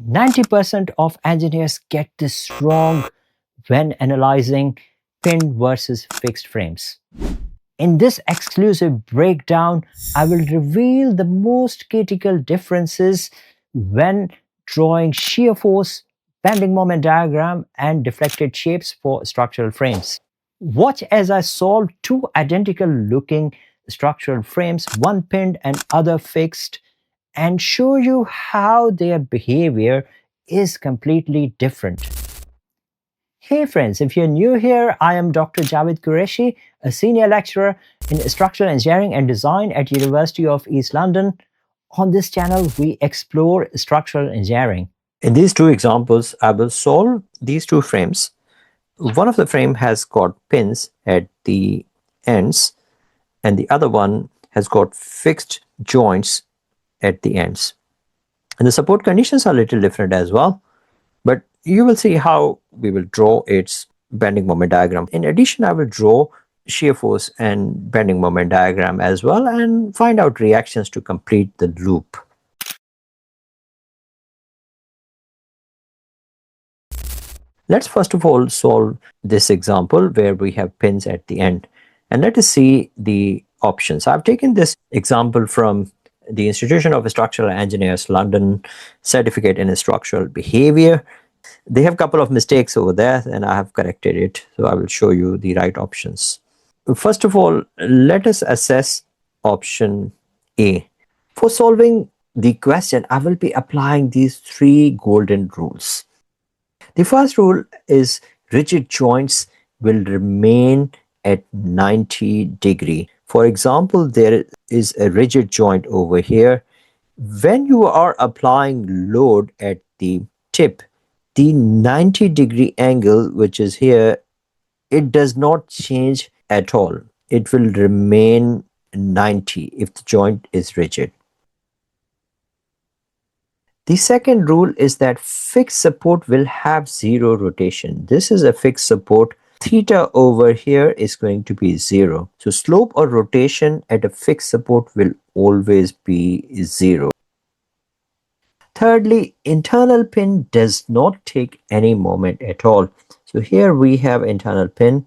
90% of engineers get this wrong when analyzing pinned versus fixed frames. In this exclusive breakdown, I will reveal the most critical differences when drawing shear force, bending moment diagram, and deflected shapes for structural frames. Watch as I solve two identical looking structural frames, one pinned and other fixed, and show you how their behavior is completely different. Hey friends, if you're new here, I am Dr. Jawed Qureshi, a senior lecturer in structural engineering and design at University of East London. On this channel, we explore structural engineering. In these two examples, I will solve these two frames. One of the frame has got pins at the ends and the other one has got fixed joints at the ends. And the support conditions are a little different as well, but you will see how we will draw its bending moment diagram. In addition, I will draw shear force and bending moment diagram as well and find out reactions to complete the loop. Let's first of all solve this example where we have pins at the end, and let us see the options. I've taken this example from the Institution of Structural Engineers, London, certificate in structural behavior. They have a couple of mistakes over there and I have corrected it, so I will show you the right options. First of all, let us assess option A. For solving the question, I will be applying these three golden rules. The first rule is rigid joints will remain at 90 degree. For example, there is a rigid joint over here. When you are applying load at the tip, the 90 degree angle, which is here, it does not change at all. It will remain 90 if the joint is rigid. The second rule is that fixed support will have zero rotation. This is a fixed support. Theta over here is going to be 0. So slope or rotation at a fixed support will always be 0. Thirdly, internal pin does not take any moment at all. So here we have internal pin.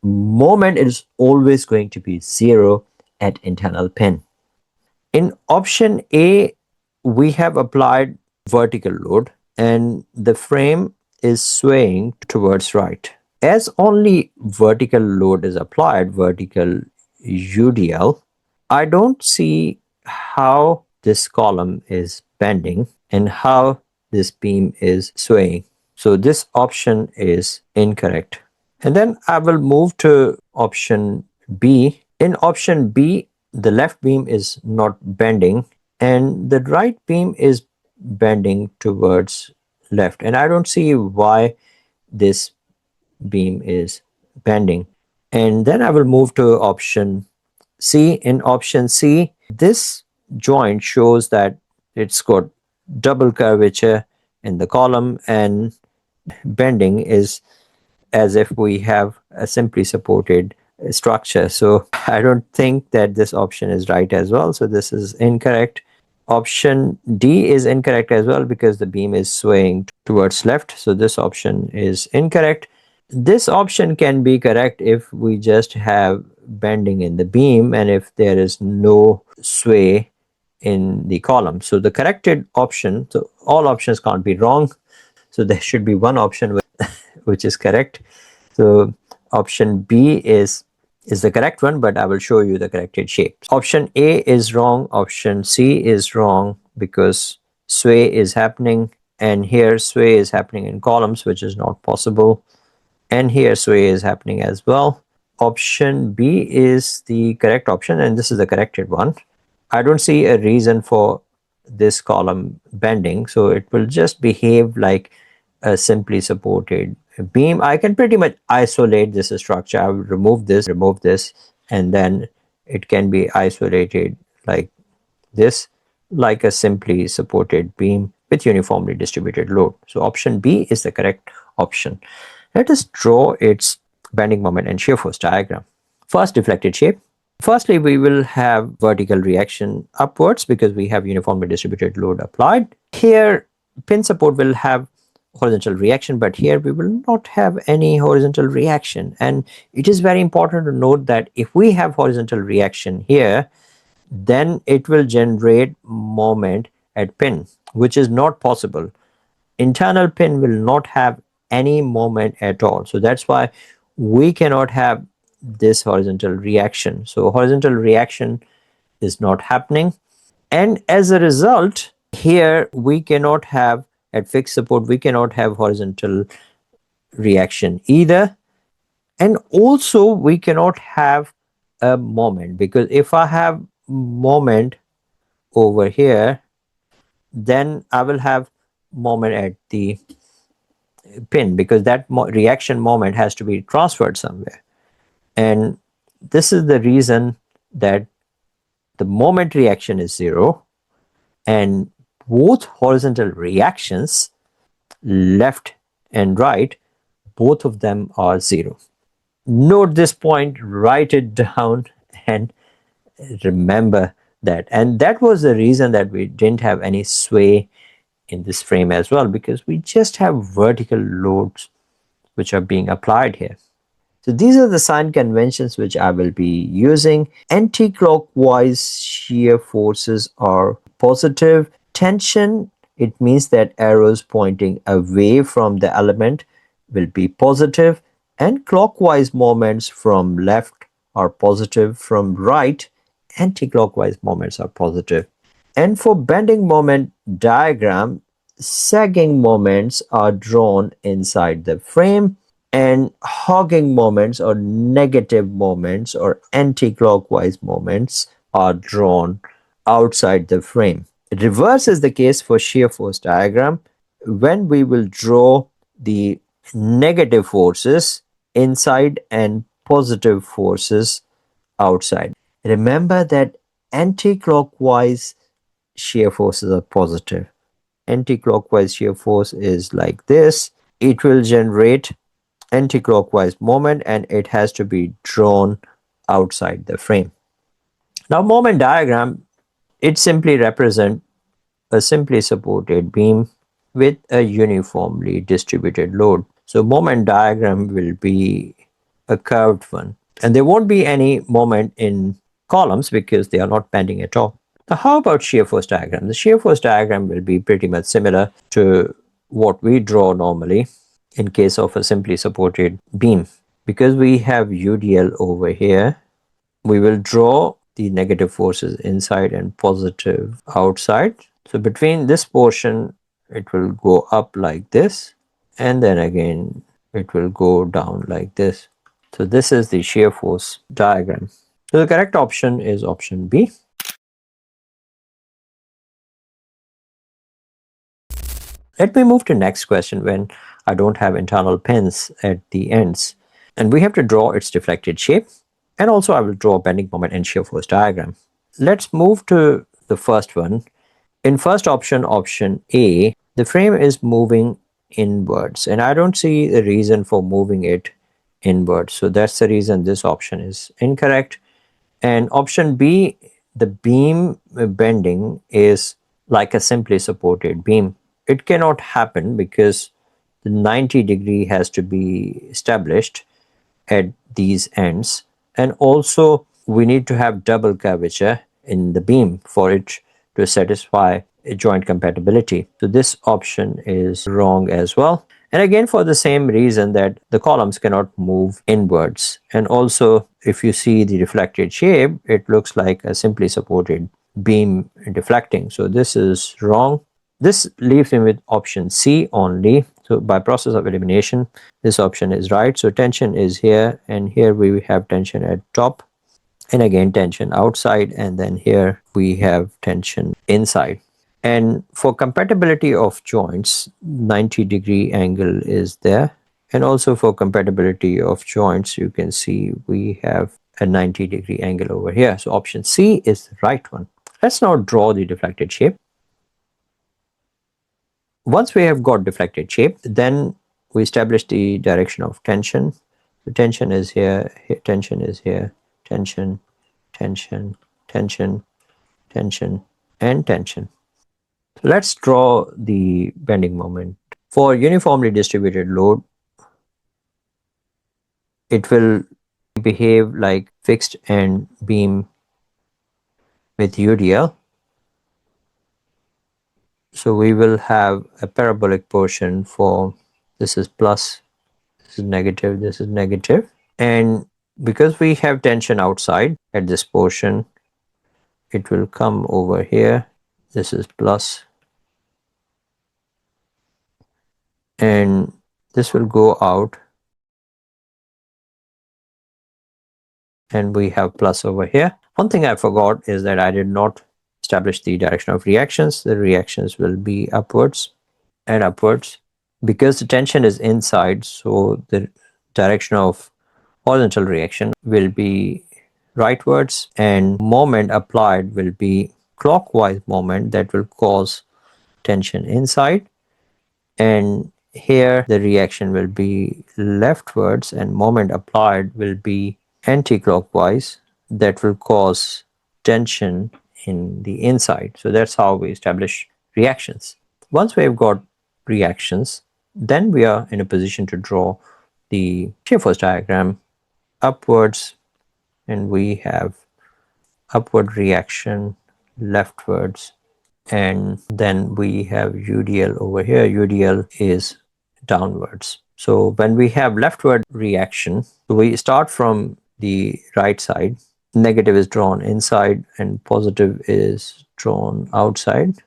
Moment is always going to be 0 at internal pin. In option A, we have applied vertical load and the frame is swaying towards right. As only vertical load is applied, vertical UDL, I don't see how this column is bending and how this beam is swaying. So this option is incorrect. And then I will move to option B. In option B, the left beam is not bending and the right beam is bending towards left, and I don't see why this beam is bending. And then I will move to option C. In option C, this joint shows that it's got double curvature in the column and bending is as if we have a simply supported structure. So I don't think that this option is right as well, so this is incorrect. Option D is incorrect as well because the beam is swaying towards left, so this option is incorrect. This option can be correct if we just have bending in the beam and if there is no sway in the column. So the corrected option, so all options can't be wrong, so there should be one option which is correct. So option B is the correct one, but I will show you the corrected shapes. Option A is wrong, option C is wrong because sway is happening, and here sway is happening in columns, which is not possible, and here sway is happening as well. Option B is the correct option and this is the corrected one. I don't see a reason for this column bending, so it will just behave like a simply supported beam. I can pretty much isolate this structure. I will remove this, and then it can be isolated like this, like a simply supported beam with uniformly distributed load. So option B is the correct option. Let us draw its bending moment and shear force diagram. First, deflected shape. Firstly, we will have vertical reaction upwards because we have uniformly distributed load applied. Here pin support will have horizontal reaction, but here we will not have any horizontal reaction. And it is very important to note that if we have horizontal reaction here, then it will generate moment at pin, which is not possible. Internal pin will not have any moment at all. So that's why we cannot have this horizontal reaction. So horizontal reaction is not happening. And as a result, here we cannot have, at fixed support, we cannot have horizontal reaction either. And also we cannot have a moment, because if I have moment over here, then I will have moment at the pin, because that reaction moment has to be transferred somewhere. And this is the reason that the moment reaction is 0, and both horizontal reactions, left and right, both of them are 0. Note this point, write it down, and remember that. And that was the reason that we didn't have any sway in this frame as well, because we just have vertical loads which are being applied here. So these are the sign conventions which I will be using. Anti-clockwise shear forces are positive. Tension, it means that arrows pointing away from the element will be positive, and clockwise moments from left are positive, from right anti-clockwise moments are positive. And for bending moment diagram, sagging moments are drawn inside the frame, and hogging moments or negative moments or anti-clockwise moments are drawn outside the frame. Reverse is the case for shear force diagram, when we will draw the negative forces inside and positive forces outside. Remember that anti-clockwise shear forces are positive. Anti-clockwise shear force is like this. It will generate anti-clockwise moment, and it has to be drawn outside the frame. Now, moment diagram, it simply represents a simply supported beam with a uniformly distributed load. So moment diagram will be a curved one, and there won't be any moment in columns because they are not bending at all. Now, how about shear force diagram? The shear force diagram will be pretty much similar to what we draw normally in case of a simply supported beam. Because we have UDL over here, we will draw the negative forces inside and positive outside. So between this portion, it will go up like this, and then again it will go down like this. So this is the shear force diagram. So the correct option is option B. Let me move to next question when I don't have internal pins at the ends. And we have to draw its deflected shape. And also I will draw bending moment and shear force diagram. Let's move to the first one. In first option, option A, the frame is moving inwards. And I don't see the reason for moving it inwards. So that's the reason this option is incorrect. And option B, the beam bending is like a simply supported beam. It cannot happen because the 90 degree has to be established at these ends, and also we need to have double curvature in the beam for it to satisfy a joint compatibility. So this option is wrong as well. And again, for the same reason that the columns cannot move inwards. And also, if you see the deflected shape, it looks like a simply supported beam deflecting. So this is wrong. This leaves me with option C only. So by process of elimination, this option is right. So tension is here, and here we have tension at top, and again tension outside, and then here we have tension inside. And for compatibility of joints, 90 degree angle is there. And also for compatibility of joints, you can see we have a 90 degree angle over here. So option C is the right one. Let's now draw the deflected shape. Once we have got deflected shape, then we establish the direction of tension. The tension is here, tension is here, tension, tension, tension, tension, and tension. Let's draw the bending moment. For uniformly distributed load, it will behave like fixed end beam with UDL. So we will have a parabolic portion for this is plus, this is negative, this is negative. And because we have tension outside at this portion, it will come over here. This is plus, and this will go out, and we have plus over here. One thing I forgot is that I did not establish the direction of reactions. The reactions will be upwards and upwards. Because the tension is inside, so the direction of horizontal reaction will be rightwards, and moment applied will be clockwise moment that will cause tension inside. And here the reaction will be leftwards, and moment applied will be anti-clockwise that will cause tension in the inside. So that's how we establish reactions. Once we've got reactions, then we are in a position to draw the shear force diagram upwards, and we have upward reaction leftwards, and then we have UDL over here. UDL is downwards. So when we have leftward reaction, we start from the right side. Negative is drawn inside and positive is drawn outside.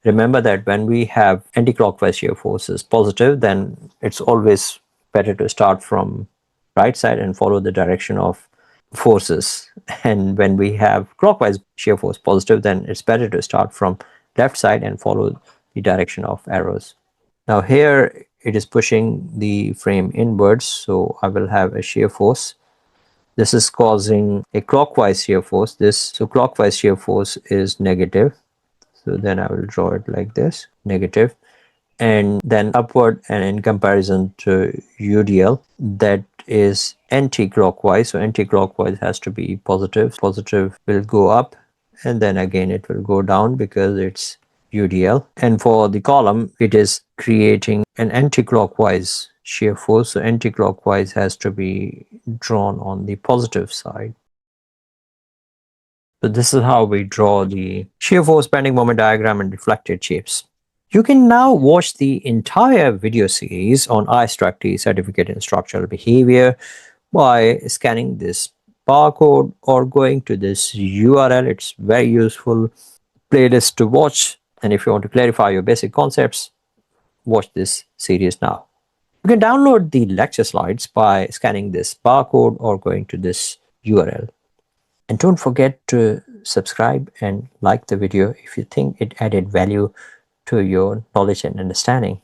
Remember that when we have anti-clockwise shear forces positive, then it's always better to start from right side and follow the direction of forces. And when we have clockwise shear force positive, then it's better to start from left side and follow the direction of arrows. Now here it is pushing the frame inwards, so I will have a shear force. This is causing a clockwise shear force. So clockwise shear force is negative. So then I will draw it like this, negative. And then upward, and in comparison to UDL, that is anti-clockwise. So anti-clockwise has to be positive. Positive will go up, and then again it will go down because it's UDL. And for the column, it is creating an anti-clockwise shear force. So anti-clockwise has to be drawn on the positive side. So this is how we draw the shear force bending moment diagram and deflected shapes. You can now watch the entire video series on IStructE certificate in structural behavior by scanning this barcode or going to this URL. It's very useful playlist to watch, and if you want to clarify your basic concepts, watch this series now. You can download the lecture slides by scanning this barcode or going to this URL. And don't forget to subscribe and like the video if you think it added value to your knowledge and understanding.